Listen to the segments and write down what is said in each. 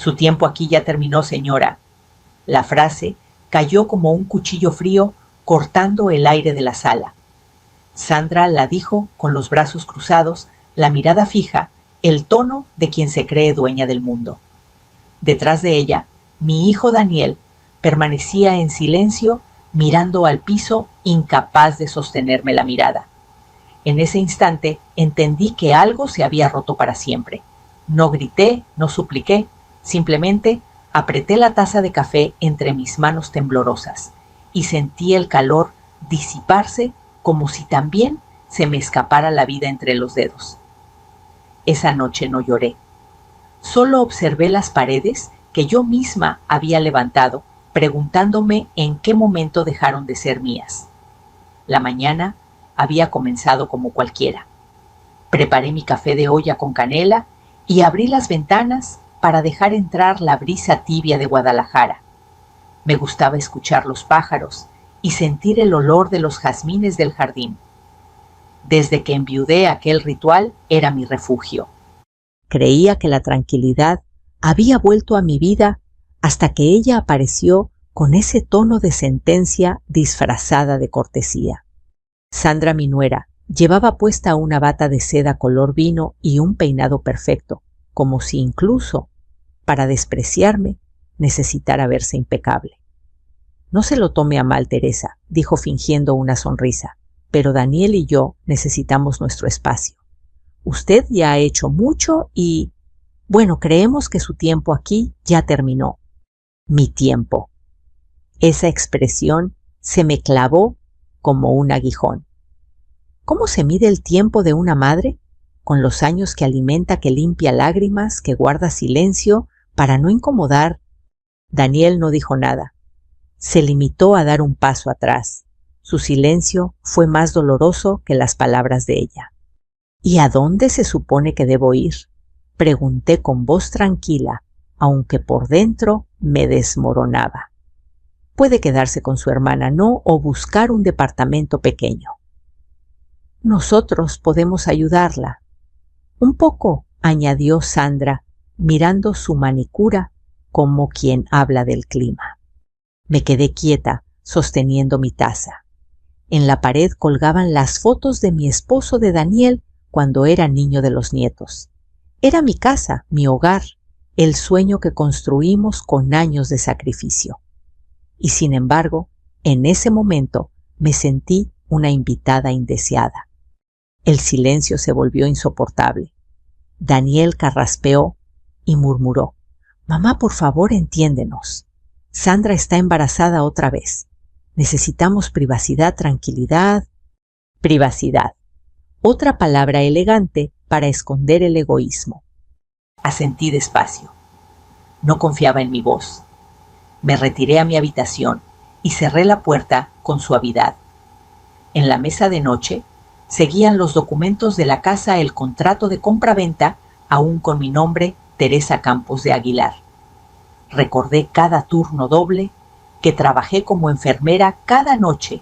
Su tiempo aquí ya terminó, señora. La frase cayó como un cuchillo frío cortando el aire de la sala. Sandra la dijo con los brazos cruzados, la mirada fija, el tono de quien se cree dueña del mundo. Detrás de ella, mi hijo Daniel permanecía en silencio, mirando al piso, incapaz de sostenerme la mirada. En ese instante entendí que algo se había roto para siempre. No grité, no supliqué, simplemente apreté la taza de café entre mis manos temblorosas y sentí el calor disiparse como si también se me escapara la vida entre los dedos. Esa noche no lloré. Solo observé las paredes que yo misma había levantado, preguntándome en qué momento dejaron de ser mías. La mañana había comenzado como cualquiera. Preparé mi café de olla con canela y abrí las ventanas para dejar entrar la brisa tibia de Guadalajara. Me gustaba escuchar los pájaros y sentir el olor de los jazmines del jardín. Desde que enviudé aquel ritual era mi refugio. Creía que la tranquilidad había vuelto a mi vida hasta que ella apareció con ese tono de sentencia disfrazada de cortesía. Sandra, mi nuera, llevaba puesta una bata de seda color vino y un peinado perfecto, como si incluso, para despreciarme, necesitara verse impecable. No se lo tome a mal, Teresa, dijo fingiendo una sonrisa, pero Daniel y yo necesitamos nuestro espacio. Usted ya ha hecho mucho y, bueno, creemos que su tiempo aquí ya terminó. Mi tiempo. Esa expresión se me clavó como un aguijón. ¿Cómo se mide el tiempo de una madre? Con los años que alimenta, que limpia lágrimas, que guarda silencio para no incomodar. Daniel no dijo nada. Se limitó a dar un paso atrás. Su silencio fue más doloroso que las palabras de ella. ¿Y a dónde se supone que debo ir? Pregunté con voz tranquila, aunque por dentro me desmoronaba. Puede quedarse con su hermana, ¿no? O buscar un departamento pequeño. Nosotros podemos ayudarla. Un poco, añadió Sandra, mirando su manicura como quien habla del clima. Me quedé quieta, sosteniendo mi taza. En la pared colgaban las fotos de mi esposo, de Daniel, cuando era niño de los nietos. Era mi casa, mi hogar, el sueño que construimos con años de sacrificio. Y sin embargo, en ese momento me sentí una invitada indeseada. El silencio se volvió insoportable. Daniel carraspeó y murmuró: «Mamá, por favor, entiéndenos. Sandra está embarazada otra vez. Necesitamos privacidad, tranquilidad». Privacidad. Otra palabra elegante para esconder el egoísmo. Asentí despacio. No confiaba en mi voz. Me retiré a mi habitación y cerré la puerta con suavidad. En la mesa de noche seguían los documentos de la casa, el contrato de compra-venta, aún con mi nombre, Teresa Campos de Aguilar. Recordé cada turno doble, que trabajé como enfermera cada noche,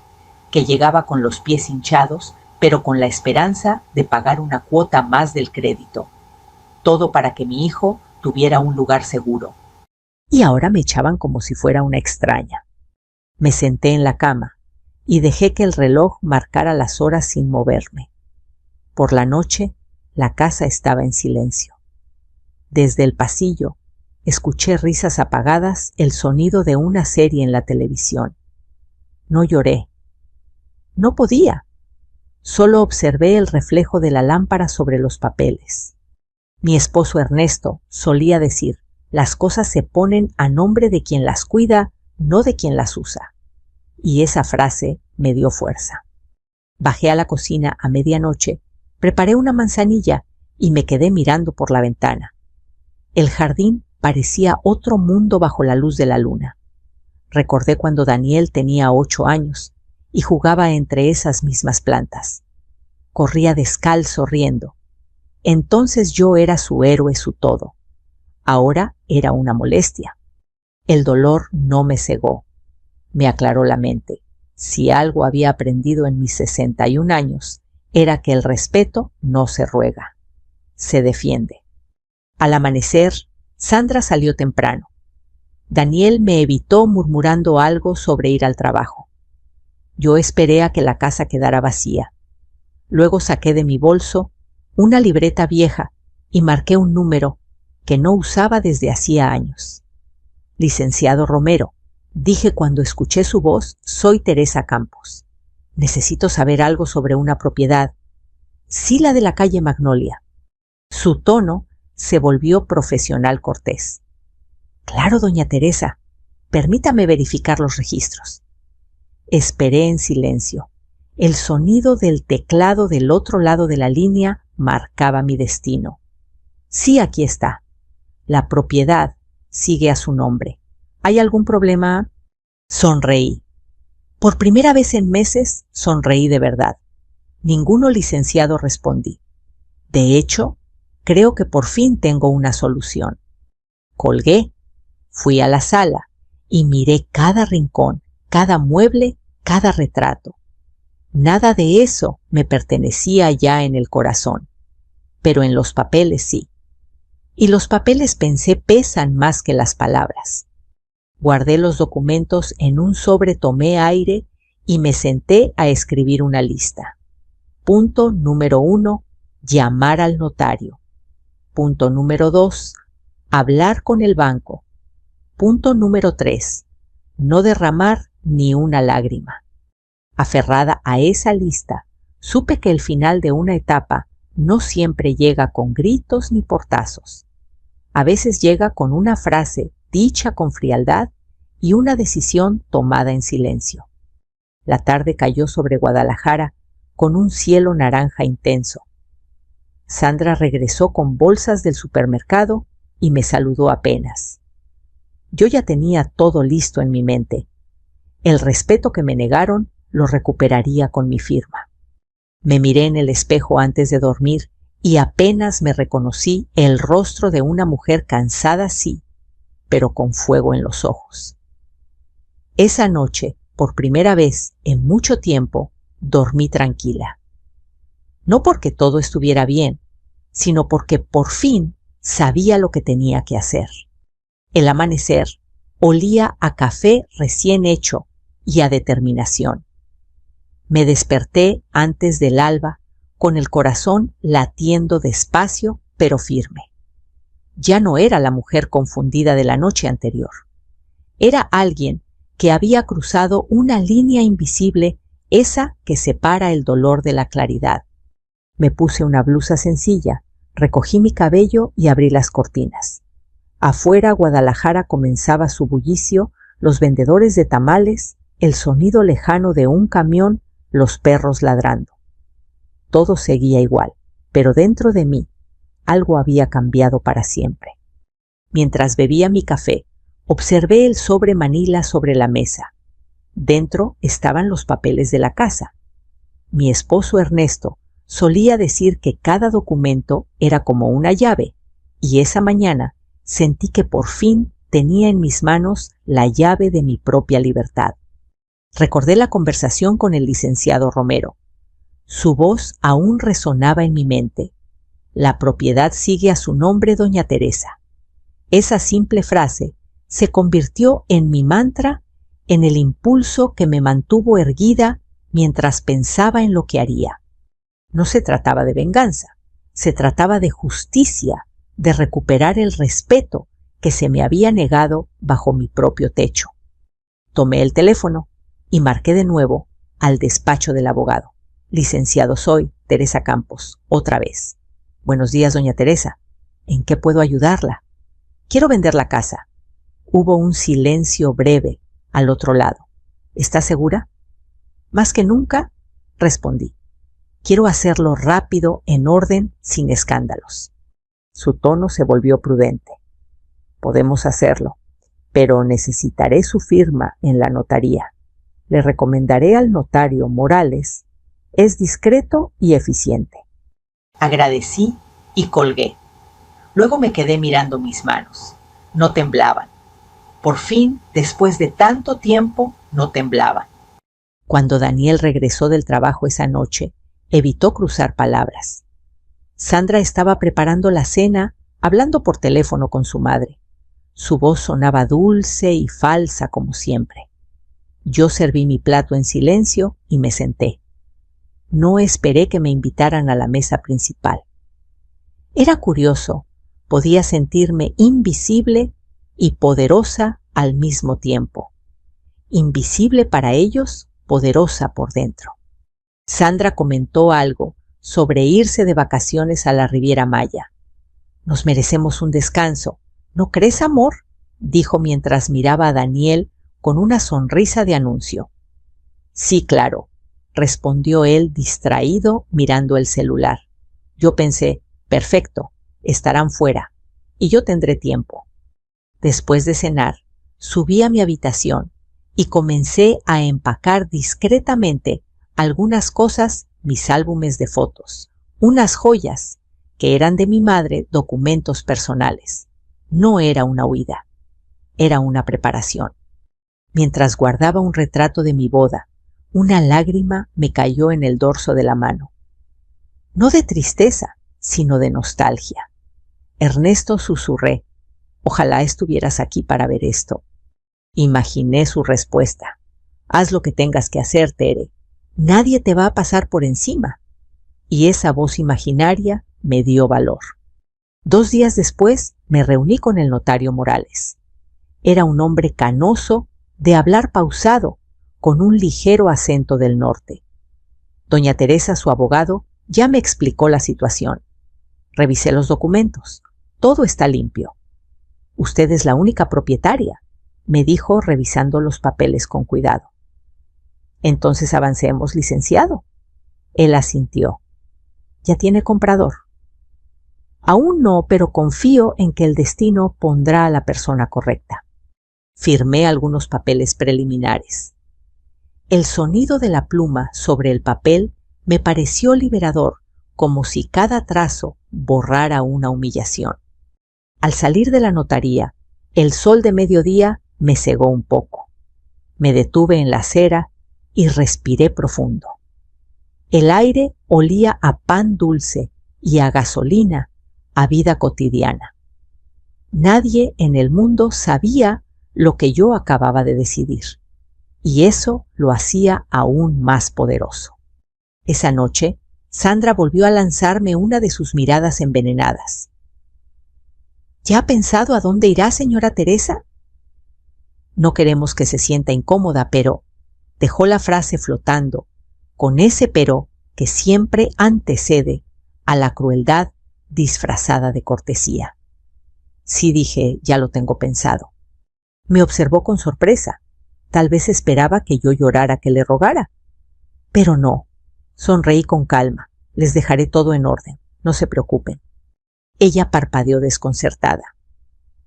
que llegaba con los pies hinchados, pero con la esperanza de pagar una cuota más del crédito. Todo para que mi hijo tuviera un lugar seguro. Y ahora me echaban como si fuera una extraña. Me senté en la cama y dejé que el reloj marcara las horas sin moverme. Por la noche, la casa estaba en silencio. Desde el pasillo, escuché risas apagadas, el sonido de una serie en la televisión. No lloré. No podía. Solo observé el reflejo de la lámpara sobre los papeles. Mi esposo Ernesto solía decir: las cosas se ponen a nombre de quien las cuida, no de quien las usa. Y esa frase me dio fuerza. Bajé a la cocina a medianoche, preparé una manzanilla y me quedé mirando por la ventana. El jardín parecía otro mundo bajo la luz de la luna. Recordé cuando Daniel tenía 8 años y jugaba entre esas mismas plantas. Corría descalzo riendo. Entonces yo era su héroe, su todo. Ahora era una molestia. El dolor no me cegó. Me aclaró la mente. Si algo había aprendido en mis 61 años, era que el respeto no se ruega, se defiende. Al amanecer, Sandra salió temprano. Daniel me evitó murmurando algo sobre ir al trabajo. Yo esperé a que la casa quedara vacía. Luego saqué de mi bolso una libreta vieja y marqué un número que no usaba desde hacía años. Licenciado Romero, dije cuando escuché su voz, soy Teresa Campos. Necesito saber algo sobre una propiedad. Sí, la de la calle Magnolia. Su tono se volvió profesional cortés. Claro, doña Teresa, permítame verificar los registros. Esperé en silencio. El sonido del teclado del otro lado de la línea marcaba mi destino. Sí, aquí está. La propiedad sigue a su nombre. ¿Hay algún problema? Sonreí. Por primera vez en meses, sonreí de verdad. Ninguno, licenciado, respondí. De hecho, creo que por fin tengo una solución. Colgué, fui a la sala y miré cada rincón, cada mueble, cada retrato. Nada de eso me pertenecía ya en el corazón, pero en los papeles sí. Y los papeles, pensé, pesan más que las palabras. Guardé los documentos en un sobre, tomé aire y me senté a escribir una lista. Punto número 1, llamar al notario. Punto número 2, hablar con el banco. Punto número 3, no derramar ni una lágrima. Aferrada a esa lista, supe que el final de una etapa no siempre llega con gritos ni portazos. A veces llega con una frase dicha con frialdad y una decisión tomada en silencio. La tarde cayó sobre Guadalajara con un cielo naranja intenso. Sandra regresó con bolsas del supermercado y me saludó apenas. Yo ya tenía todo listo en mi mente. El respeto que me negaron lo recuperaría con mi firma. Me miré en el espejo antes de dormir y apenas me reconocí el rostro de una mujer cansada, sí, pero con fuego en los ojos. Esa noche, por primera vez en mucho tiempo, dormí tranquila. No porque todo estuviera bien, sino porque por fin sabía lo que tenía que hacer. El amanecer olía a café recién hecho y a determinación. Me desperté antes del alba, con el corazón latiendo despacio pero firme. Ya no era la mujer confundida de la noche anterior. Era alguien que había cruzado una línea invisible, esa que separa el dolor de la claridad. Me puse una blusa sencilla, recogí mi cabello y abrí las cortinas. Afuera, Guadalajara comenzaba su bullicio, los vendedores de tamales, el sonido lejano de un camión, los perros ladrando. Todo seguía igual, pero dentro de mí algo había cambiado para siempre. Mientras bebía mi café, observé el sobre manila sobre la mesa. Dentro estaban los papeles de la casa. Mi esposo Ernesto solía decir que cada documento era como una llave, y esa mañana sentí que por fin tenía en mis manos la llave de mi propia libertad. Recordé la conversación con el licenciado Romero. Su voz aún resonaba en mi mente. La propiedad sigue a su nombre, doña Teresa. Esa simple frase se convirtió en mi mantra, en el impulso que me mantuvo erguida mientras pensaba en lo que haría. No se trataba de venganza, se trataba de justicia, de recuperar el respeto que se me había negado bajo mi propio techo. Tomé el teléfono y marqué de nuevo al despacho del abogado. Licenciado, soy Teresa Campos, otra vez. Buenos días, doña Teresa. ¿En qué puedo ayudarla? Quiero vender la casa. Hubo un silencio breve al otro lado. ¿Está segura? Más que nunca, respondí. Quiero hacerlo rápido, en orden, sin escándalos. Su tono se volvió prudente. Podemos hacerlo, pero necesitaré su firma en la notaría. Le recomendaré al notario Morales. Es discreto y eficiente. Agradecí y colgué. Luego me quedé mirando mis manos. No temblaban. Por fin, después de tanto tiempo, no temblaban. Cuando Daniel regresó del trabajo esa noche, evitó cruzar palabras. Sandra estaba preparando la cena hablando por teléfono con su madre. Su voz sonaba dulce y falsa como siempre. Yo serví mi plato en silencio y me senté. No esperé que me invitaran a la mesa principal. Era curioso, podía sentirme invisible y poderosa al mismo tiempo. Invisible para ellos, poderosa por dentro. Sandra comentó algo sobre irse de vacaciones a la Riviera Maya. Nos merecemos un descanso, ¿no crees, amor?, dijo mientras miraba a Daniel con una sonrisa de anuncio. Sí, claro, respondió él distraído mirando el celular. Yo pensé, perfecto, estarán fuera, y yo tendré tiempo. Después de cenar, subí a mi habitación y comencé a empacar discretamente algunas cosas, mis álbumes de fotos, unas joyas que eran de mi madre, documentos personales. No era una huida, era una preparación. Mientras guardaba un retrato de mi boda, una lágrima me cayó en el dorso de la mano. No de tristeza, sino de nostalgia. Ernesto, susurré, ojalá estuvieras aquí para ver esto. Imaginé su respuesta. Haz lo que tengas que hacer, Tere. Nadie te va a pasar por encima. Y esa voz imaginaria me dio valor. 2 días después me reuní con el notario Morales. Era un hombre canoso, de hablar pausado, con un ligero acento del norte. Doña Teresa, su abogado, ya me explicó la situación. Revisé los documentos. Todo está limpio. Usted es la única propietaria, me dijo revisando los papeles con cuidado. Entonces avancemos, licenciado. Él asintió. ¿Ya tiene comprador? Aún no, pero confío en que el destino pondrá a la persona correcta. Firmé algunos papeles preliminares. El sonido de la pluma sobre el papel me pareció liberador, como si cada trazo borrara una humillación. Al salir de la notaría, el sol de mediodía me cegó un poco. Me detuve en la acera y respiré profundo. El aire olía a pan dulce y a gasolina, a vida cotidiana. Nadie en el mundo sabía lo que yo acababa de decidir, y eso lo hacía aún más poderoso. Esa noche, Sandra volvió a lanzarme una de sus miradas envenenadas. ¿Ya ha pensado a dónde irá, señora Teresa? No queremos que se sienta incómoda, pero dejó la frase flotando, con ese pero que siempre antecede a la crueldad disfrazada de cortesía. Sí, dije, ya lo tengo pensado. Me observó con sorpresa. Tal vez esperaba que yo llorara que le rogara. Pero no. Sonreí con calma. Les dejaré todo en orden. No se preocupen. Ella parpadeó desconcertada.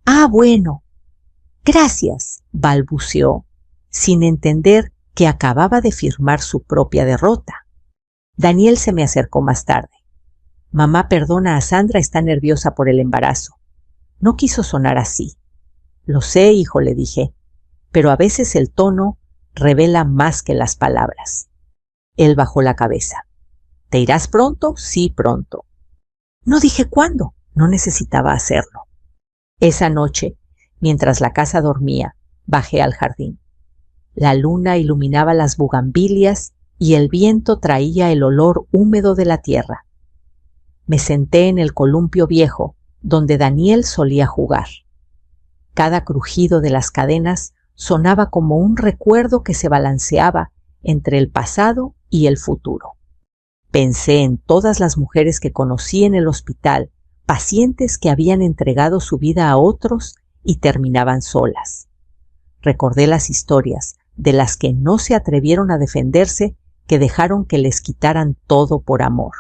Ah, bueno. Gracias, balbuceó, sin entender que acababa de firmar su propia derrota. Daniel se me acercó más tarde. Mamá perdona a Sandra, está nerviosa por el embarazo. No quiso sonar así. Lo sé, hijo, le dije, pero a veces el tono revela más que las palabras. Él bajó la cabeza. ¿Te irás pronto? Sí, pronto. No dije cuándo, no necesitaba hacerlo. Esa noche, mientras la casa dormía, bajé al jardín. La luna iluminaba las bugambilias y el viento traía el olor húmedo de la tierra. Me senté en el columpio viejo, donde Daniel solía jugar. Cada crujido de las cadenas sonaba como un recuerdo que se balanceaba entre el pasado y el futuro. Pensé en todas las mujeres que conocí en el hospital, pacientes que habían entregado su vida a otros y terminaban solas. Recordé las historias de las que no se atrevieron a defenderse, que dejaron que les quitaran todo por amor.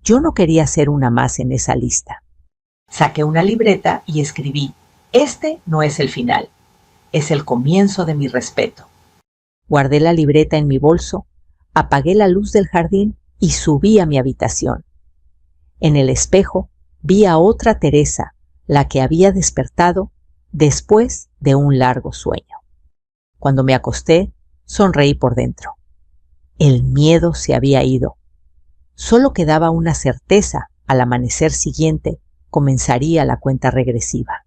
Yo no quería ser una más en esa lista. Saqué una libreta y escribí: este no es el final, es el comienzo de mi respeto. Guardé la libreta en mi bolso, apagué la luz del jardín y subí a mi habitación. En el espejo vi a otra Teresa, la que había despertado después de un largo sueño. Cuando me acosté, sonreí por dentro. El miedo se había ido. Solo quedaba una certeza al amanecer siguiente comenzaría la cuenta regresiva.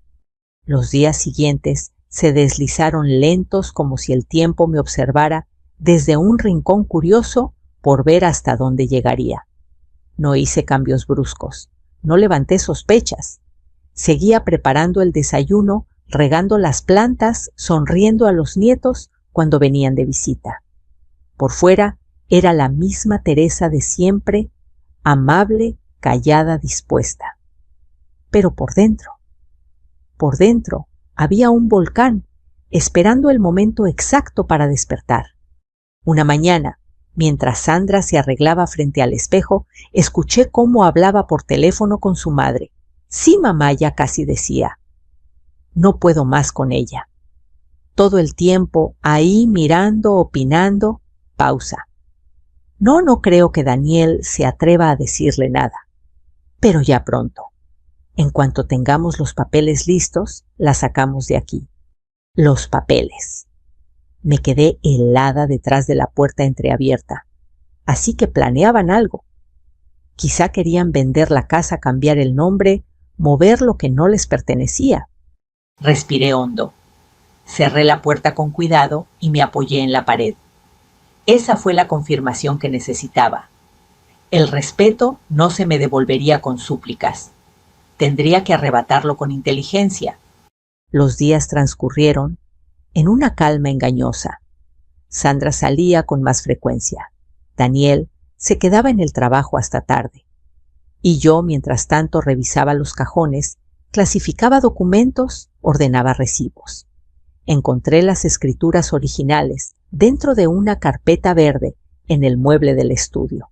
Los días siguientes se deslizaron lentos como si el tiempo me observara desde un rincón curioso por ver hasta dónde llegaría. No hice cambios bruscos, no levanté sospechas. Seguía preparando el desayuno, regando las plantas, sonriendo a los nietos cuando venían de visita. Por fuera era la misma Teresa de siempre, amable, callada, dispuesta. Pero por dentro había un volcán esperando el momento exacto para despertar. Una mañana, mientras Sandra se arreglaba frente al espejo, escuché cómo hablaba por teléfono con su madre. Sí, mamá, ya casi decía. No puedo más con ella. Todo el tiempo ahí mirando, opinando. Pausa. No creo que Daniel se atreva a decirle nada. Pero ya pronto. En cuanto tengamos los papeles listos, la sacamos de aquí. Los papeles. Me quedé helada detrás de la puerta entreabierta. Así que planeaban algo. Quizá querían vender la casa, cambiar el nombre, mover lo que no les pertenecía. Respiré hondo. Cerré la puerta con cuidado y me apoyé en la pared. Esa fue la confirmación que necesitaba. El respeto no se me devolvería con súplicas. Tendría que arrebatarlo con inteligencia. Los días transcurrieron en una calma engañosa. Sandra salía con más frecuencia. Daniel se quedaba en el trabajo hasta tarde. Y yo, mientras tanto, revisaba los cajones, clasificaba documentos, ordenaba recibos. Encontré las escrituras originales dentro de una carpeta verde en el mueble del estudio.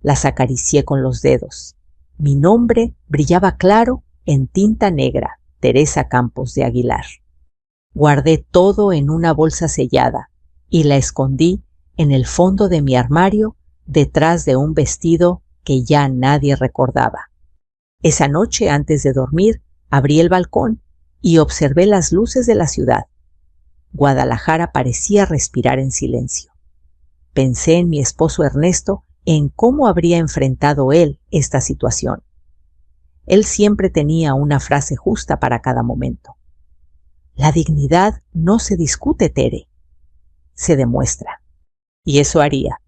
Las acaricié con los dedos. Mi nombre brillaba claro en tinta negra, Teresa Campos de Aguilar. Guardé todo en una bolsa sellada y la escondí en el fondo de mi armario detrás de un vestido que ya nadie recordaba. Esa noche, antes de dormir, abrí el balcón y observé las luces de la ciudad. Guadalajara parecía respirar en silencio. Pensé en mi esposo Ernesto, en cómo habría enfrentado él esta situación. Él siempre tenía una frase justa para cada momento. La dignidad no se discute, Tere, se demuestra. Y eso haría.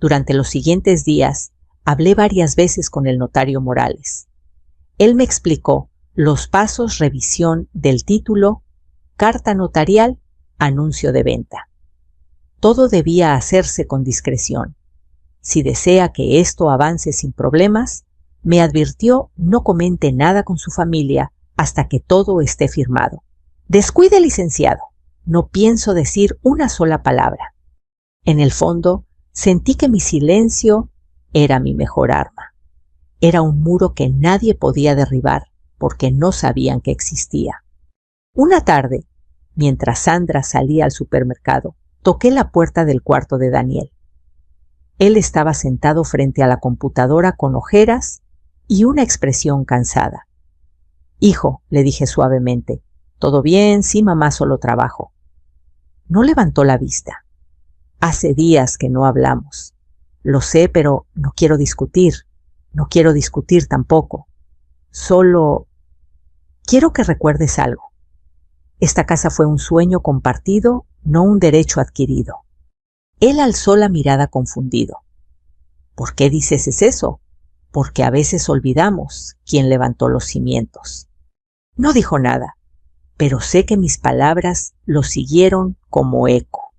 Durante los siguientes días, hablé varias veces con el notario Morales. Él me explicó los pasos revisión del título, carta notarial, anuncio de venta. Todo debía hacerse con discreción. Si desea que esto avance sin problemas, me advirtió no comente nada con su familia hasta que todo esté firmado. Descuide, licenciado. No pienso decir una sola palabra. En el fondo, sentí que mi silencio era mi mejor arma. Era un muro que nadie podía derribar porque no sabían que existía. Una tarde, mientras Sandra salía al supermercado, toqué la puerta del cuarto de Daniel. Él estaba sentado frente a la computadora con ojeras y una expresión cansada. «Hijo», le dije suavemente, «¿todo bien? Sí, mamá, solo trabajo». No levantó la vista. «Hace días que no hablamos. Lo sé, pero no quiero discutir. No quiero discutir tampoco. Solo quiero que recuerdes algo. Esta casa fue un sueño compartido, no un derecho adquirido». Él alzó la mirada confundido. «¿Por qué dices eso?» «Porque a veces olvidamos quién levantó los cimientos». No dijo nada, pero sé que mis palabras lo siguieron como eco.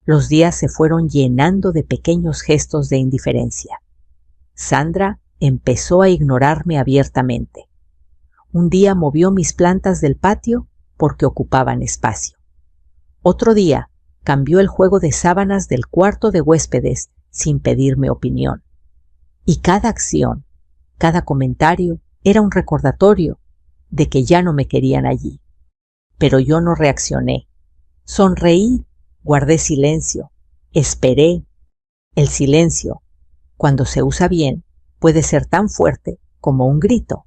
Los días se fueron llenando de pequeños gestos de indiferencia. Sandra empezó a ignorarme abiertamente. Un día movió mis plantas del patio porque ocupaban espacio. Otro día cambió el juego de sábanas del cuarto de huéspedes sin pedirme opinión. Y cada acción, cada comentario era un recordatorio de que ya no me querían allí. Pero yo no reaccioné. Sonreí, guardé silencio, esperé. El silencio, cuando se usa bien, puede ser tan fuerte como un grito.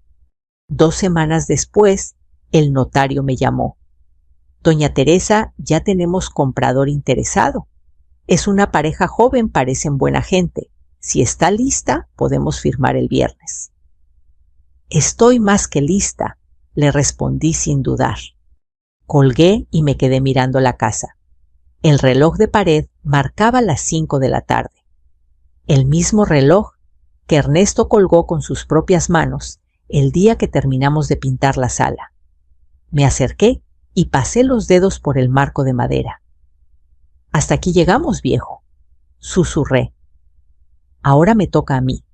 2 semanas después, el notario me llamó. «Doña Teresa, ya tenemos comprador interesado. Es una pareja joven, parecen buena gente. Si está lista, podemos firmar el viernes». Estoy más que lista, le respondí sin dudar. Colgué y me quedé mirando la casa. El reloj de pared marcaba las 5 de la tarde. El mismo reloj que Ernesto colgó con sus propias manos el día que terminamos de pintar la sala. Me acerqué y pasé los dedos por el marco de madera. «Hasta aquí llegamos, viejo», susurré. Ahora me toca a mí.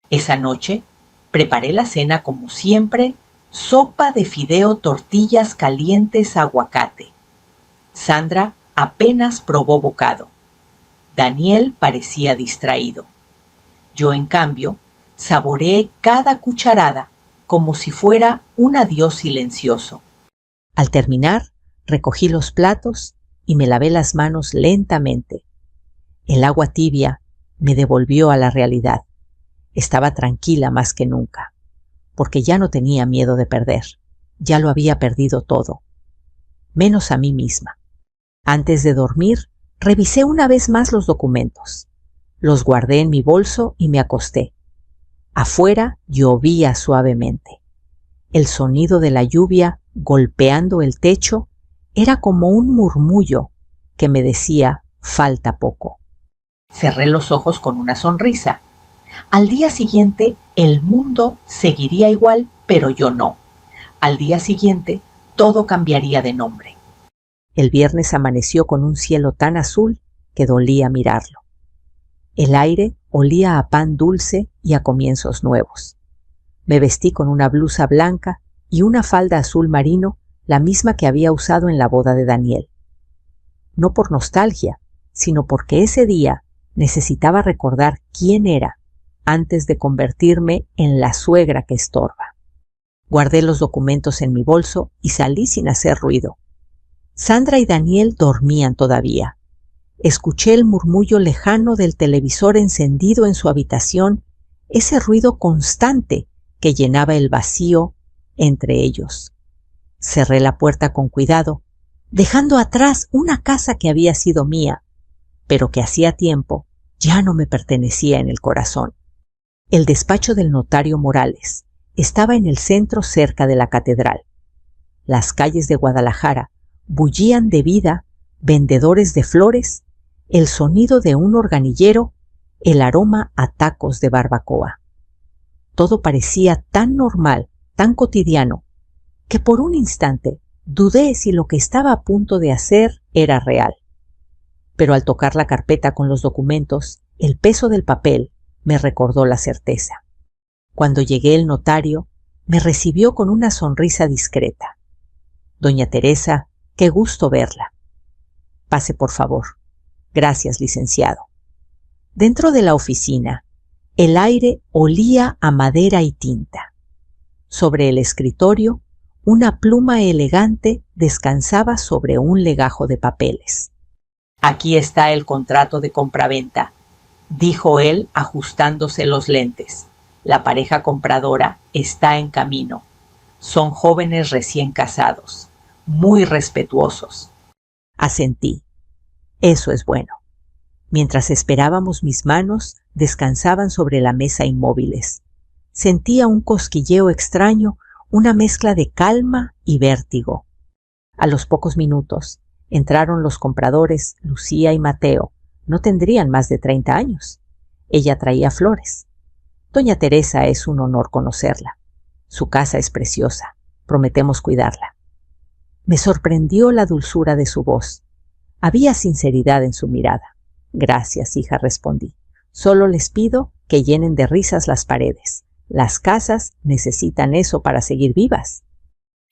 Esa noche preparé la cena como siempre, sopa de fideo, tortillas calientes, aguacate. Sandra apenas probó bocado. Daniel parecía distraído. Yo, en cambio, saboreé cada cucharada como si fuera un adiós silencioso. Al terminar, recogí los platos y me lavé las manos lentamente. El agua tibia me devolvió a la realidad. Estaba tranquila más que nunca, porque ya no tenía miedo de perder. Ya lo había perdido todo, menos a mí misma. Antes de dormir, revisé una vez más los documentos. Los guardé en mi bolso y me acosté. Afuera llovía suavemente. El sonido de la lluvia golpeando el techo era como un murmullo que me decía: falta poco. Cerré los ojos con una sonrisa. Al día siguiente el mundo seguiría igual, pero yo no. Al día siguiente todo cambiaría de nombre. El viernes amaneció con un cielo tan azul que dolía mirarlo. El aire olía a pan dulce y a comienzos nuevos. Me vestí con una blusa blanca y una falda azul marino, la misma que había usado en la boda de Daniel. No por nostalgia, sino porque ese día necesitaba recordar quién era antes de convertirme en la suegra que estorba. Guardé los documentos en mi bolso y salí sin hacer ruido. Sandra y Daniel dormían todavía. Escuché el murmullo lejano del televisor encendido en su habitación, ese ruido constante que llenaba el vacío entre ellos. Cerré la puerta con cuidado, dejando atrás una casa que había sido mía, pero que hacía tiempo ya no me pertenecía en el corazón. El despacho del notario Morales estaba en el centro, cerca de la catedral. Las calles de Guadalajara bullían de vida, vendedores de flores, el sonido de un organillero, el aroma a tacos de barbacoa. Todo parecía tan normal, tan cotidiano, que por un instante dudé si lo que estaba a punto de hacer era real. Pero al tocar la carpeta con los documentos, el peso del papel me recordó la certeza. Cuando llegué, el notario me recibió con una sonrisa discreta. «Doña Teresa, qué gusto verla. Pase, por favor». «Gracias, licenciado». Dentro de la oficina, el aire olía a madera y tinta. Sobre el escritorio, una pluma elegante descansaba sobre un legajo de papeles. «Aquí está el contrato de compraventa», dijo él ajustándose los lentes. «La pareja compradora está en camino. Son jóvenes recién casados, muy respetuosos». Asentí. Eso es bueno. Mientras esperábamos, mis manos descansaban sobre la mesa inmóviles. Sentía un cosquilleo extraño, una mezcla de calma y vértigo. A los pocos minutos entraron los compradores, Lucía y Mateo. No tendrían más de 30 años. Ella traía flores. Doña Teresa, es un honor conocerla. Su casa es preciosa. Prometemos cuidarla. Me sorprendió la dulzura de su voz. Había sinceridad en su mirada. «Gracias, hija», respondí. «Solo les pido que llenen de risas las paredes. Las casas necesitan eso para seguir vivas».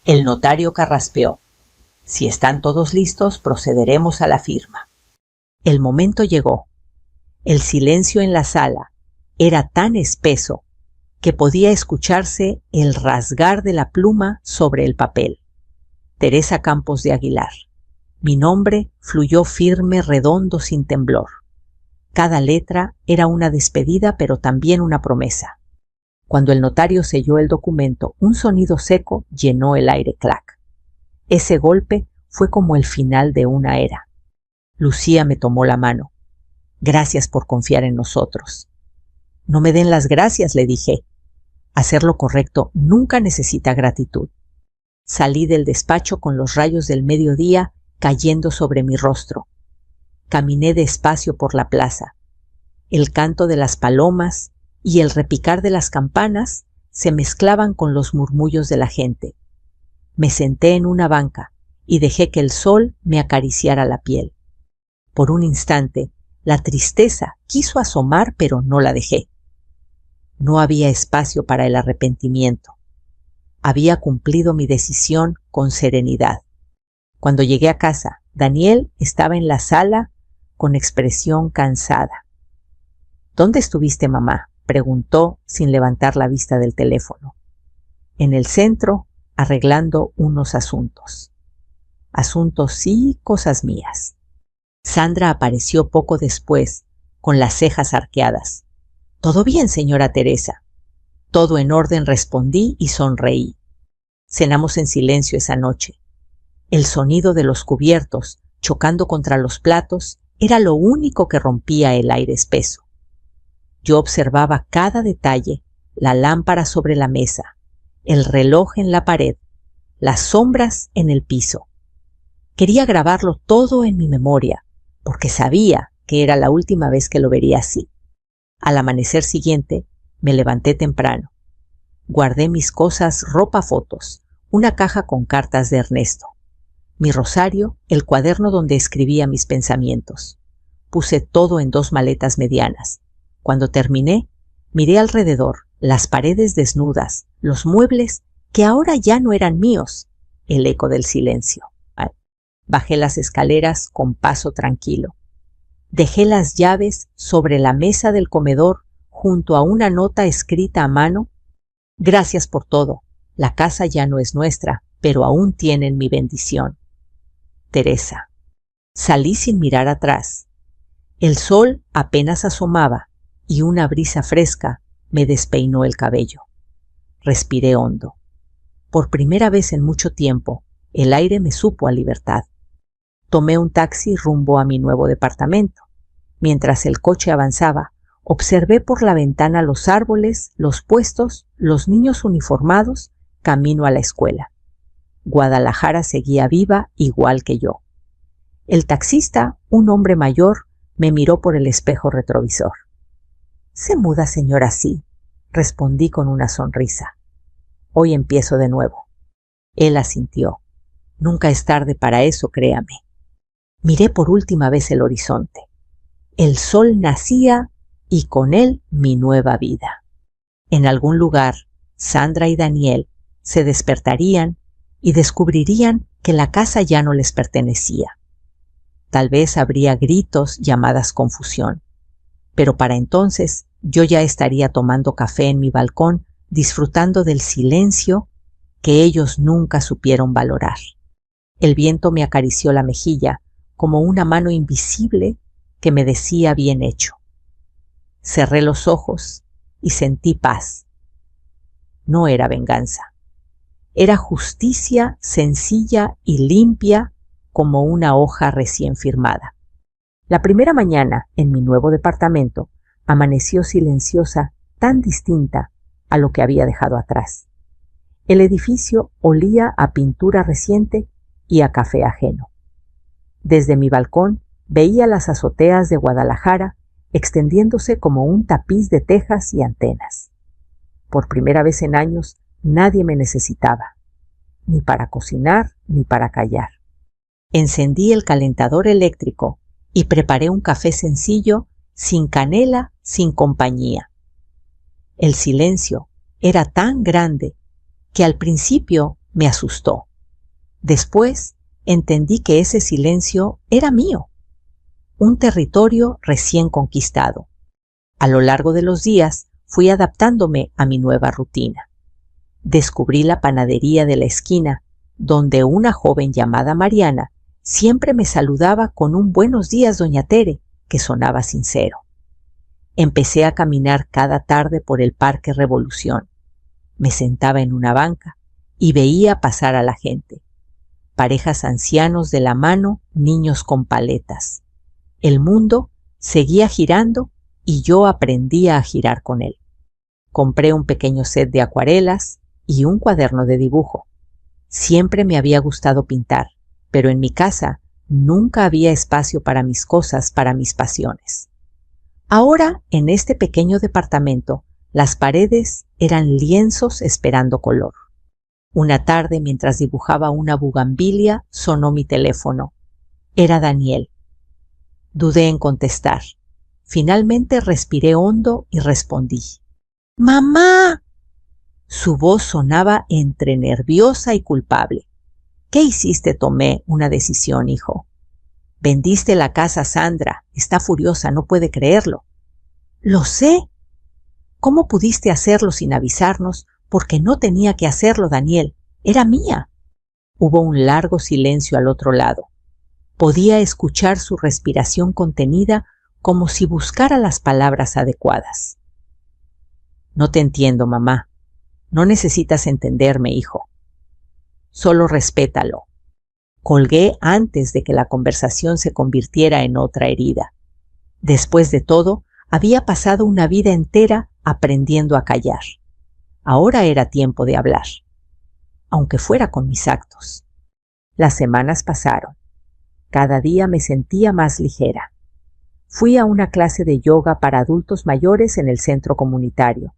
El notario carraspeó. «Si están todos listos, procederemos a la firma». El momento llegó. El silencio en la sala era tan espeso que podía escucharse el rasgar de la pluma sobre el papel. Teresa Campos de Aguilar. Mi nombre fluyó firme, redondo, sin temblor. Cada letra era una despedida, pero también una promesa. Cuando el notario selló el documento, un sonido seco llenó el aire. Clac. Ese golpe fue como el final de una era. Lucía me tomó la mano. «Gracias por confiar en nosotros». «No me den las gracias», le dije. Hacer lo correcto nunca necesita gratitud. Salí del despacho con los rayos del mediodía cayendo sobre mi rostro. Caminé despacio por la plaza. El canto de las palomas y el repicar de las campanas se mezclaban con los murmullos de la gente. Me senté en una banca y dejé que el sol me acariciara la piel. Por un instante, la tristeza quiso asomar, pero no la dejé. No había espacio para el arrepentimiento. Había cumplido mi decisión con serenidad. Cuando llegué a casa, Daniel estaba en la sala con expresión cansada. ¿Dónde estuviste, mamá?, preguntó sin levantar la vista del teléfono. En el centro, arreglando unos asuntos. Asuntos sí, cosas mías. Sandra apareció poco después, con las cejas arqueadas. «¿Todo bien, señora Teresa?» «Todo en orden», respondí y sonreí. Cenamos en silencio esa noche. El sonido de los cubiertos chocando contra los platos era lo único que rompía el aire espeso. Yo observaba cada detalle, la lámpara sobre la mesa, el reloj en la pared, las sombras en el piso. Quería grabarlo todo en mi memoria, porque sabía que era la última vez que lo vería así. Al amanecer siguiente, me levanté temprano. Guardé mis cosas, ropa, fotos, una caja con cartas de Ernesto, mi rosario, el cuaderno donde escribía mis pensamientos. Puse todo en 2 maletas medianas. Cuando terminé, miré alrededor, las paredes desnudas, los muebles que ahora ya no eran míos, el eco del silencio. Bajé las escaleras con paso tranquilo. Dejé las llaves sobre la mesa del comedor junto a una nota escrita a mano. «Gracias por todo. La casa ya no es nuestra, pero aún tienen mi bendición. Teresa». Salí sin mirar atrás. El sol apenas asomaba y una brisa fresca me despeinó el cabello. Respiré hondo. Por primera vez en mucho tiempo, el aire me supo a libertad. Tomé un taxi rumbo a mi nuevo departamento. Mientras el coche avanzaba, observé por la ventana los árboles, los puestos, los niños uniformados, camino a la escuela. Guadalajara seguía viva igual que yo. El taxista, un hombre mayor, me miró por el espejo retrovisor. «¿Se muda, señora, sí?», respondí con una sonrisa. «Hoy empiezo de nuevo». Él asintió. «Nunca es tarde para eso, créame». Miré por última vez el horizonte. El sol nacía y con él mi nueva vida. En algún lugar, Sandra y Daniel se despertarían y descubrirían que la casa ya no les pertenecía. Tal vez habría gritos, llamadas, confusión. Pero para entonces yo ya estaría tomando café en mi balcón, disfrutando del silencio que ellos nunca supieron valorar. El viento me acarició la mejilla como una mano invisible que me decía bien hecho. Cerré los ojos y sentí paz. No era venganza. Era justicia sencilla y limpia como una hoja recién firmada. La primera mañana en mi nuevo departamento amaneció silenciosa, tan distinta a lo que había dejado atrás. El edificio olía a pintura reciente y a café ajeno. Desde mi balcón veía las azoteas de Guadalajara extendiéndose como un tapiz de tejas y antenas. Por primera vez en años nadie me necesitaba, ni para cocinar ni para callar. Encendí el calentador eléctrico y preparé un café sencillo, sin canela, sin compañía. El silencio era tan grande que al principio me asustó. Después entendí que ese silencio era mío, un territorio recién conquistado. A lo largo de los días fui adaptándome a mi nueva rutina. Descubrí la panadería de la esquina, donde una joven llamada Mariana siempre me saludaba con un «Buenos días, doña Tere», que sonaba sincero. Empecé a caminar cada tarde por el Parque Revolución. Me sentaba en una banca y veía pasar a la gente. Parejas ancianos de la mano, niños con paletas. El mundo seguía girando y yo aprendía a girar con él. Compré un pequeño set de acuarelas y un cuaderno de dibujo. Siempre me había gustado pintar, pero en mi casa nunca había espacio para mis cosas, para mis pasiones. Ahora, en este pequeño departamento, las paredes eran lienzos esperando color. Una tarde, mientras dibujaba una bugambilia, sonó mi teléfono. Era Daniel. Dudé en contestar. Finalmente respiré hondo y respondí. ¡Mamá! Su voz sonaba entre nerviosa y culpable. ¿Qué hiciste? Tomé una decisión, hijo. Vendiste la casa a Sandra. Está furiosa, no puede creerlo. Lo sé. ¿Cómo pudiste hacerlo sin avisarnos? Porque no tenía que hacerlo, Daniel. Era mía. Hubo un largo silencio al otro lado. Podía escuchar su respiración contenida como si buscara las palabras adecuadas. No te entiendo, mamá. No necesitas entenderme, hijo. Solo respétalo. Colgué antes de que la conversación se convirtiera en otra herida. Después de todo, había pasado una vida entera aprendiendo a callar. Ahora era tiempo de hablar, aunque fuera con mis actos. Las semanas pasaron. Cada día me sentía más ligera. Fui a una clase de yoga para adultos mayores en el centro comunitario.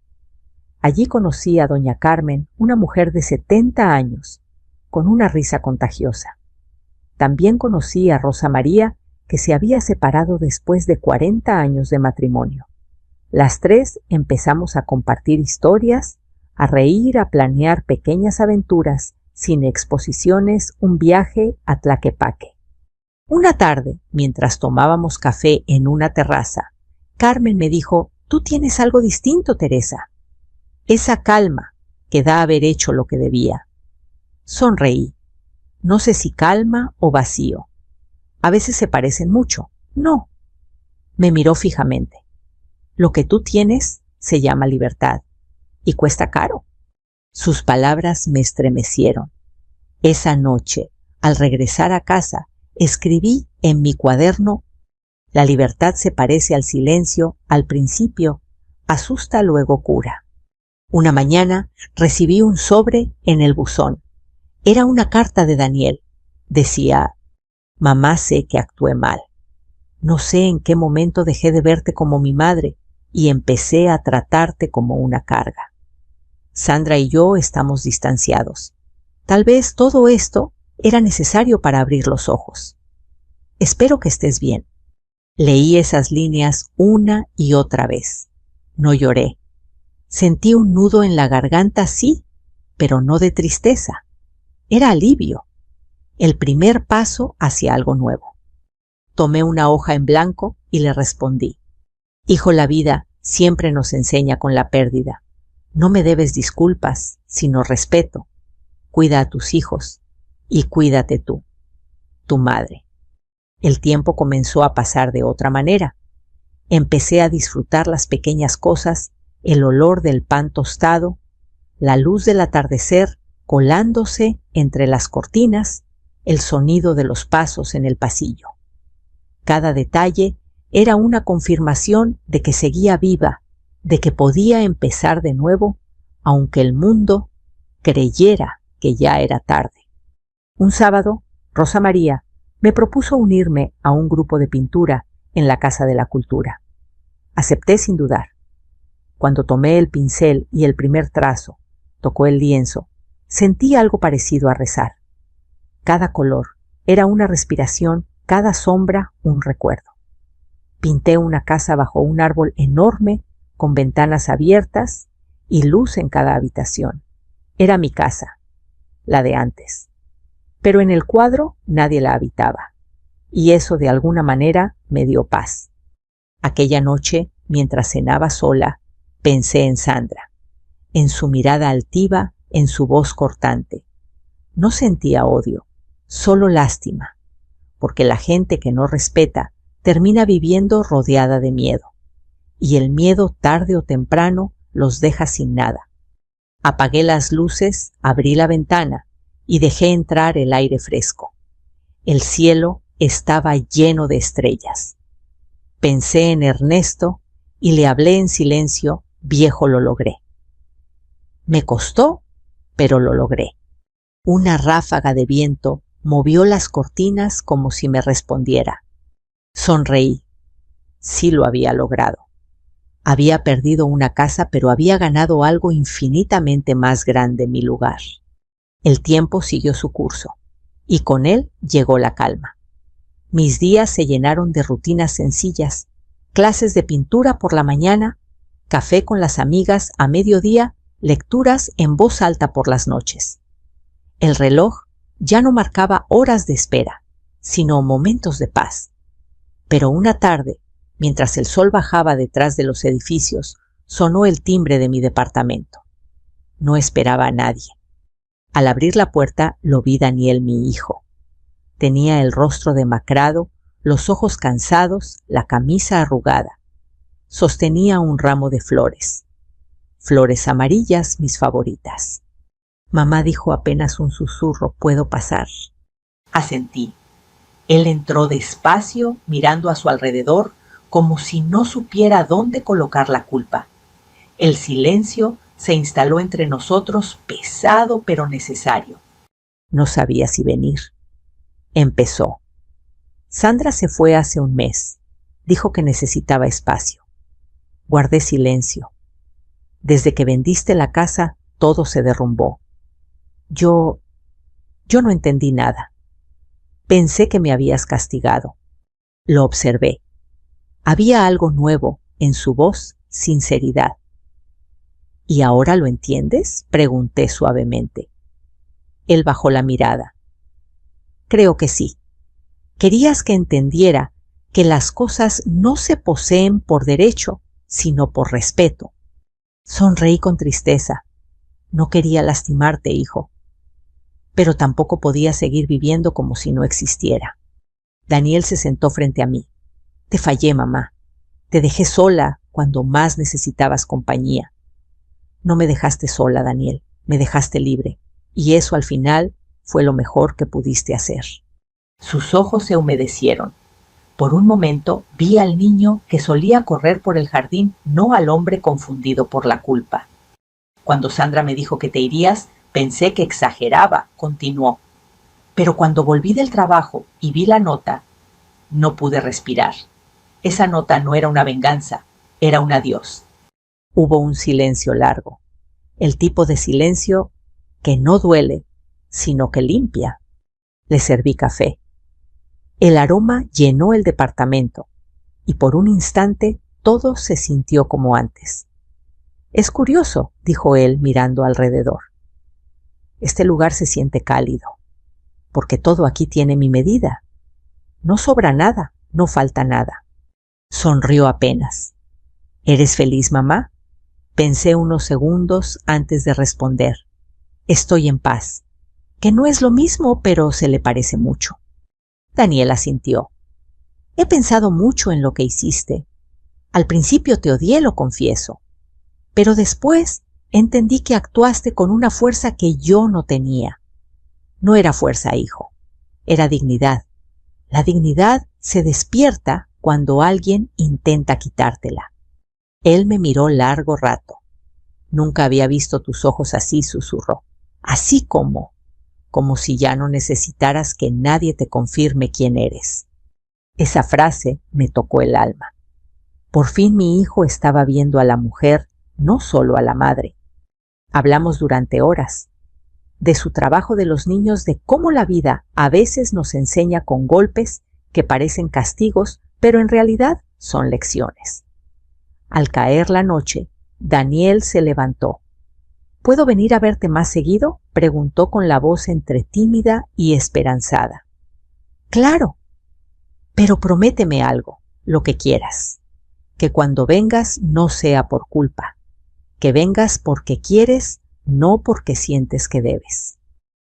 Allí conocí a doña Carmen, una mujer de 70 años, con una risa contagiosa. También conocí a Rosa María, que se había separado después de 40 años de matrimonio. Las tres empezamos a compartir historias, a reír, a planear pequeñas aventuras, sin exposiciones, un viaje a Tlaquepaque. Una tarde, mientras tomábamos café en una terraza, Carmen me dijo, «Tú tienes algo distinto, Teresa. Esa calma que da haber hecho lo que debía». Sonreí. No sé si calma o vacío. A veces se parecen mucho. No. Me miró fijamente. Lo que tú tienes se llama libertad y cuesta caro. Sus palabras me estremecieron. Esa noche, al regresar a casa, escribí en mi cuaderno: la libertad se parece al silencio, al principio, asusta, luego cura. Una mañana recibí un sobre en el buzón. Era una carta de Daniel. Decía: «Mamá, sé que actué mal. No sé en qué momento dejé de verte como mi madre y empecé a tratarte como una carga. Sandra y yo estamos distanciados. Tal vez todo esto era necesario para abrir los ojos. Espero que estés bien». Leí esas líneas una y otra vez. No lloré. Sentí un nudo en la garganta, sí, pero no de tristeza. Era alivio. El primer paso hacia algo nuevo. Tomé una hoja en blanco y le respondí: «Hijo, la vida siempre nos enseña con la pérdida. No me debes disculpas, sino respeto. Cuida a tus hijos y cuídate tú, tu madre». El tiempo comenzó a pasar de otra manera. Empecé a disfrutar las pequeñas cosas, el olor del pan tostado, la luz del atardecer colándose entre las cortinas, el sonido de los pasos en el pasillo. Cada detalle era una confirmación de que seguía viva, de que podía empezar de nuevo, aunque el mundo creyera que ya era tarde. Un sábado, Rosa María me propuso unirme a un grupo de pintura en la Casa de la Cultura. Acepté sin dudar. Cuando tomé el pincel y el primer trazo, tocó el lienzo, sentí algo parecido a rezar. Cada color era una respiración, cada sombra un recuerdo. Pinté una casa bajo un árbol enorme, con ventanas abiertas y luz en cada habitación. Era mi casa, la de antes. Pero en el cuadro nadie la habitaba, y eso de alguna manera me dio paz. Aquella noche, mientras cenaba sola, pensé en Sandra, en su mirada altiva, en su voz cortante. No sentía odio, solo lástima, porque la gente que no respeta termina viviendo rodeada de miedo, y el miedo tarde o temprano los deja sin nada. Apagué las luces, abrí la ventana y dejé entrar el aire fresco. El cielo estaba lleno de estrellas. Pensé en Ernesto y le hablé en silencio: «Viejo, lo logré. Me costó, pero lo logré. Una ráfaga de viento movió las cortinas como si me respondiera. Sonreí. Sí lo había logrado. Había perdido una casa, pero había ganado algo infinitamente más grande en mi lugar. El tiempo siguió su curso, y con él llegó la calma. Mis días se llenaron de rutinas sencillas, clases de pintura por la mañana, café con las amigas a mediodía, lecturas en voz alta por las noches. El reloj ya no marcaba horas de espera, sino momentos de paz. Pero una tarde, mientras el sol bajaba detrás de los edificios, sonó el timbre de mi departamento. No esperaba a nadie. Al abrir la puerta lo vi Daniel, mi hijo. Tenía el rostro demacrado, los ojos cansados, la camisa arrugada. Sostenía un ramo de flores. Flores amarillas, mis favoritas. Mamá dijo apenas un susurro, ¿puedo pasar? Asentí. Él entró despacio, mirando a su alrededor, como si no supiera dónde colocar la culpa. El silencio se instaló entre nosotros, pesado pero necesario. No sabía si venir. Empezó. Sandra se fue hace un mes. Dijo que necesitaba espacio. Guardé silencio. Desde que vendiste la casa, todo se derrumbó. Yo no entendí nada. Pensé que me habías castigado. Lo observé. Había algo nuevo en su voz, sinceridad. ¿Y ahora lo entiendes?, pregunté suavemente. Él bajó la mirada. Creo que sí. Querías que entendiera que las cosas no se poseen por derecho, sino por respeto. Sonreí con tristeza. No quería lastimarte, hijo. Pero tampoco podía seguir viviendo como si no existiera. Daniel se sentó frente a mí. Te fallé, mamá. Te dejé sola cuando más necesitabas compañía. No me dejaste sola, Daniel. Me dejaste libre. Y eso al final fue lo mejor que pudiste hacer. Sus ojos se humedecieron. Por un momento vi al niño que solía correr por el jardín, no al hombre confundido por la culpa. Cuando Sandra me dijo que te irías, pensé que exageraba, continuó. Pero cuando volví del trabajo y vi la nota, no pude respirar. Esa nota no era una venganza, era un adiós. Hubo un silencio largo, el tipo de silencio que no duele, sino que limpia. Le serví café. El aroma llenó el departamento y por un instante todo se sintió como antes. Es curioso, dijo él mirando alrededor. Este lugar se siente cálido, porque todo aquí tiene mi medida. No sobra nada, no falta nada. Sonrió apenas. ¿Eres feliz, mamá? Pensé unos segundos antes de responder. Estoy en paz, que no es lo mismo, pero se le parece mucho. Daniel asintió. He pensado mucho en lo que hiciste. Al principio te odié, lo confieso, pero después entendí que actuaste con una fuerza que yo no tenía. No era fuerza, hijo, era dignidad. La dignidad se despierta cuando alguien intenta quitártela. Él me miró largo rato. Nunca había visto tus ojos así, susurró. Así como si ya no necesitaras que nadie te confirme quién eres. Esa frase me tocó el alma. Por fin mi hijo estaba viendo a la mujer, no solo a la madre. Hablamos durante horas, de su trabajo de los niños, de cómo la vida a veces nos enseña con golpes que parecen castigos, pero en realidad son lecciones. Al caer la noche, Daniel se levantó. ¿Puedo venir a verte más seguido?, preguntó con la voz entre tímida y esperanzada. Claro, pero prométeme algo, lo que quieras. Que cuando vengas no sea por culpa. Que vengas porque quieres, no porque sientes que debes.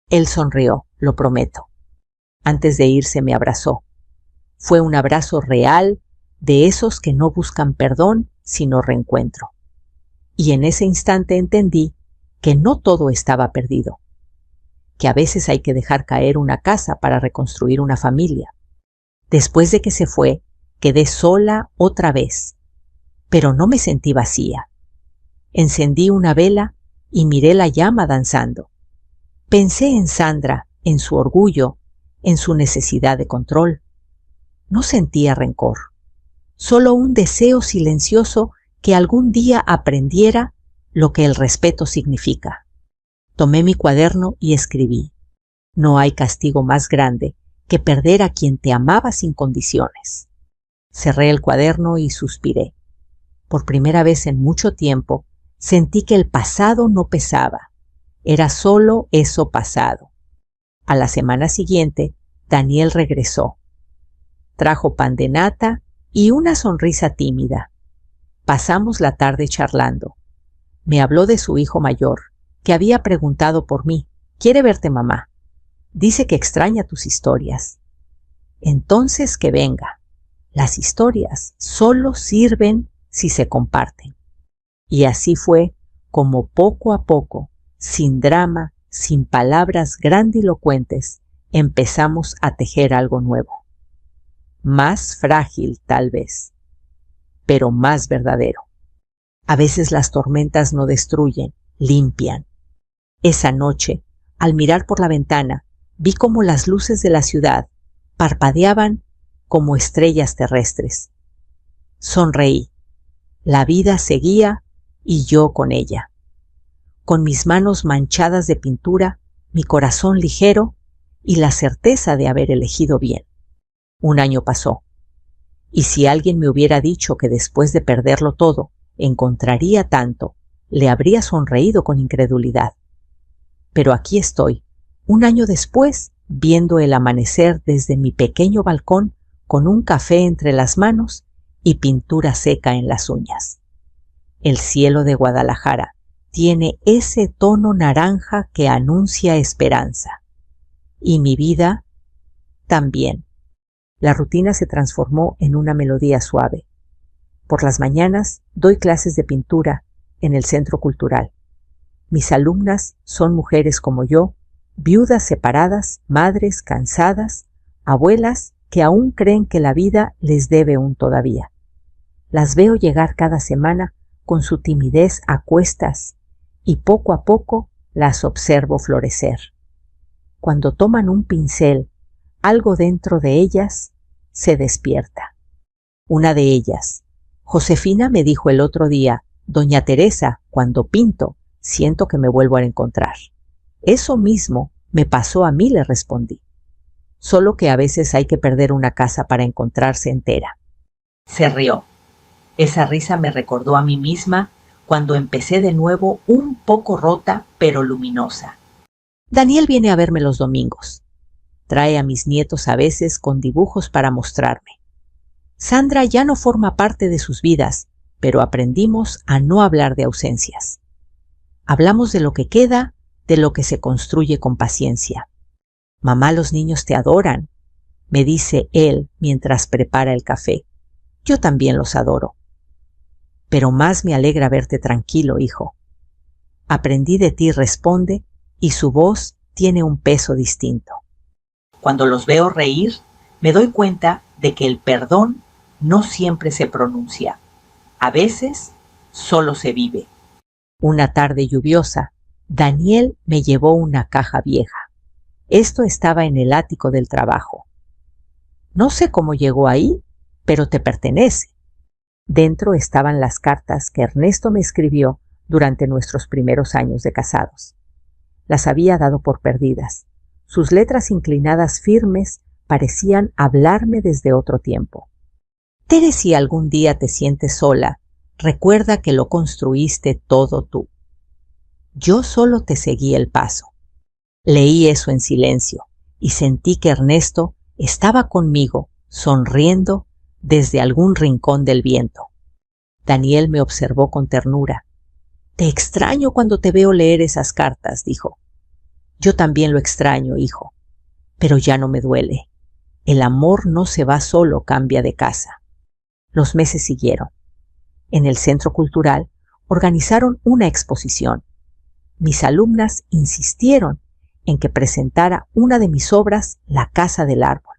Él sonrió, lo prometo. Antes de irse me abrazó. Fue un abrazo real, de esos que no buscan perdón, sino reencuentro. Y en ese instante entendí que no todo estaba perdido, que a veces hay que dejar caer una casa para reconstruir una familia. Después de que se fue, quedé sola otra vez, pero no me sentí vacía. Encendí una vela y miré la llama danzando. Pensé en Sandra, en su orgullo, en su necesidad de control. No sentía rencor, solo un deseo silencioso que algún día aprendiera lo que el respeto significa. Tomé mi cuaderno y escribí: no hay castigo más grande que perder a quien te amaba sin condiciones. Cerré el cuaderno y suspiré. Por primera vez en mucho tiempo sentí que el pasado no pesaba. Era solo eso pasado. A la semana siguiente, Daniel regresó. Trajo pan de nata y una sonrisa tímida. Pasamos la tarde charlando. Me habló de su hijo mayor, que había preguntado por mí. Quiere verte, mamá. Dice que extraña tus historias. Entonces que venga. Las historias solo sirven si se comparten. Y así fue como poco a poco, sin drama, sin palabras grandilocuentes, empezamos a tejer algo nuevo. Más frágil, tal vez, pero más verdadero. A veces las tormentas no destruyen, limpian. Esa noche, al mirar por la ventana, vi cómo las luces de la ciudad parpadeaban como estrellas terrestres. Sonreí. La vida seguía y yo con ella. Con mis manos manchadas de pintura, mi corazón ligero y la certeza de haber elegido bien. Un año pasó. Y si alguien me hubiera dicho que después de perderlo todo encontraría tanto, le habría sonreído con incredulidad. Pero aquí estoy, un año después, viendo el amanecer desde mi pequeño balcón con un café entre las manos y pintura seca en las uñas. El cielo de Guadalajara tiene ese tono naranja que anuncia esperanza. Y mi vida también. La rutina se transformó en una melodía suave. Por las mañanas doy clases de pintura en el Centro Cultural. Mis alumnas son mujeres como yo, viudas separadas, madres cansadas, abuelas que aún creen que la vida les debe un todavía. Las veo llegar cada semana con su timidez a cuestas y poco a poco las observo florecer. Cuando toman un pincel, algo dentro de ellas se despierta. Una de ellas, Josefina, me dijo el otro día: Doña Teresa, cuando pinto, siento que me vuelvo a encontrar. Eso mismo me pasó a mí, le respondí. Solo que a veces hay que perder una casa para encontrarse entera. Se rió. Esa risa me recordó a mí misma cuando empecé de nuevo un poco rota pero luminosa. Daniel viene a verme los domingos. Trae a mis nietos a veces con dibujos para mostrarme. Sandra ya no forma parte de sus vidas, pero aprendimos a no hablar de ausencias. Hablamos de lo que queda, de lo que se construye con paciencia. Mamá, los niños te adoran, me dice él mientras prepara el café. Yo también los adoro. Pero más me alegra verte tranquilo, hijo. Aprendí de ti, responde, y su voz tiene un peso distinto. Cuando los veo reír, me doy cuenta de que el perdón no siempre se pronuncia. A veces solo se vive. Una tarde lluviosa, Daniel me llevó una caja vieja. Esto estaba en el ático del trabajo. No sé cómo llegó ahí, pero te pertenece. Dentro estaban las cartas que Ernesto me escribió durante nuestros primeros años de casados. Las había dado por perdidas. Sus letras inclinadas firmes parecían hablarme desde otro tiempo. Tere, si algún día te sientes sola, recuerda que lo construiste todo tú. Yo solo te seguí el paso. Leí eso en silencio y sentí que Ernesto estaba conmigo, sonriendo desde algún rincón del viento. Daniel me observó con ternura. Te extraño cuando te veo leer esas cartas, dijo. Yo también lo extraño, hijo, pero ya no me duele. El amor no se va solo, cambia de casa. Los meses siguieron. En el Centro Cultural organizaron una exposición. Mis alumnas insistieron en que presentara una de mis obras, La Casa del Árbol.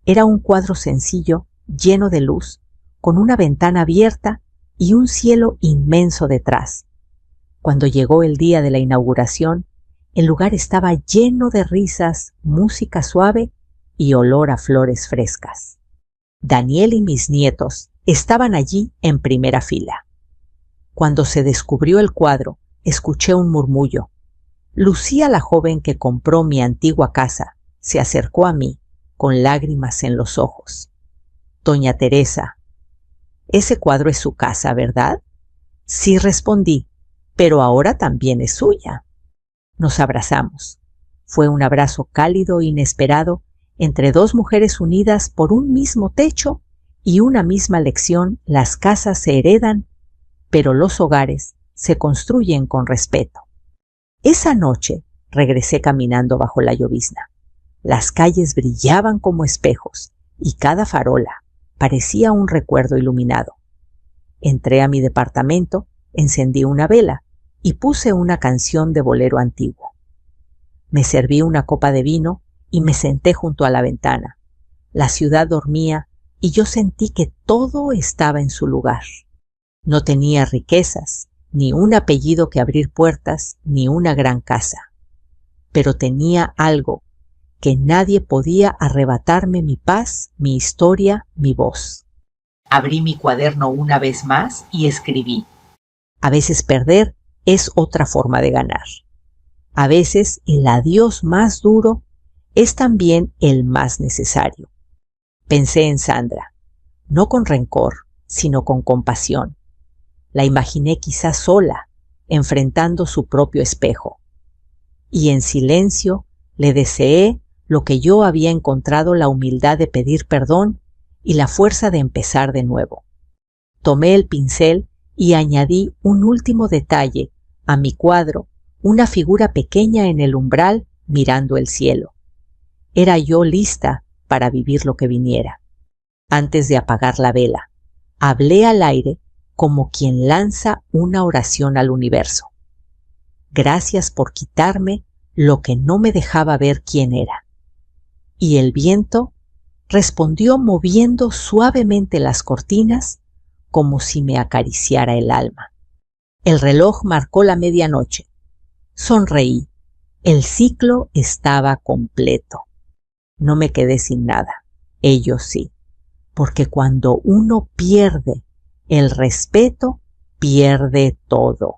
Era un cuadro sencillo, lleno de luz, con una ventana abierta y un cielo inmenso detrás. Cuando llegó el día de la inauguración, el lugar estaba lleno de risas, música suave y olor a flores frescas. Daniel y mis nietos estaban allí en primera fila. Cuando se descubrió el cuadro, escuché un murmullo. Lucía, la joven que compró mi antigua casa, se acercó a mí con lágrimas en los ojos. Doña Teresa, ese cuadro es su casa, ¿verdad? Sí, respondí, pero ahora también es suya. Nos abrazamos. Fue un abrazo cálido e inesperado entre dos mujeres unidas por un mismo techo y una misma lección: las casas se heredan, pero los hogares se construyen con respeto. Esa noche regresé caminando bajo la llovizna. Las calles brillaban como espejos y cada farola parecía un recuerdo iluminado. Entré a mi departamento, encendí una vela y puse una canción de bolero antiguo. Me serví una copa de vino y me senté junto a la ventana. La ciudad dormía y yo sentí que todo estaba en su lugar. No tenía riquezas, ni un apellido que abrir puertas, ni una gran casa. Pero tenía algo que nadie podía arrebatarme: mi paz, mi historia, mi voz. Abrí mi cuaderno una vez más y escribí. A veces perder es otra forma de ganar. A veces el adiós más duro es también el más necesario. Pensé en Sandra, no con rencor, sino con compasión. La imaginé quizás sola, enfrentando su propio espejo. Y en silencio le deseé lo que yo había encontrado: la humildad de pedir perdón y la fuerza de empezar de nuevo. Tomé el pincel y añadí un último detalle a mi cuadro: una figura pequeña en el umbral mirando el cielo. Era yo lista para vivir lo que viniera. Antes de apagar la vela, hablé al aire como quien lanza una oración al universo. Gracias por quitarme lo que no me dejaba ver quién era. Y el viento respondió moviendo suavemente las cortinas como si me acariciara el alma. El reloj marcó la medianoche. Sonreí. El ciclo estaba completo. No me quedé sin nada. Ellos sí. Porque cuando uno pierde el respeto, pierde todo.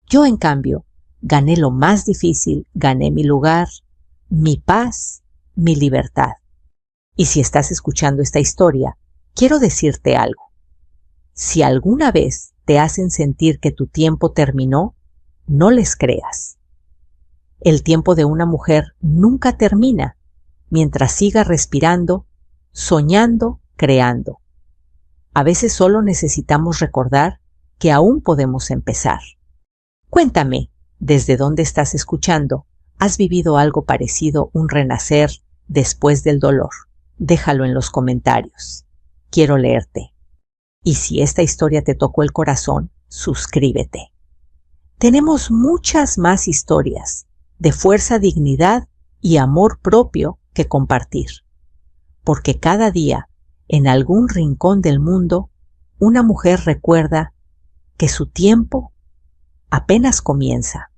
Yo, en cambio, gané lo más difícil, gané mi lugar, mi paz, mi libertad. Y si estás escuchando esta historia, quiero decirte algo. Si alguna vez te hacen sentir que tu tiempo terminó, no les creas. El tiempo de una mujer nunca termina mientras siga respirando, soñando, creando. A veces solo necesitamos recordar que aún podemos empezar. Cuéntame, ¿desde dónde estás escuchando? ¿Has vivido algo parecido, un renacer después del dolor? Déjalo en los comentarios. Quiero leerte. Y si esta historia te tocó el corazón, suscríbete. Tenemos muchas más historias de fuerza, dignidad y amor propio que compartir. Porque cada día, en algún rincón del mundo, una mujer recuerda que su tiempo apenas comienza.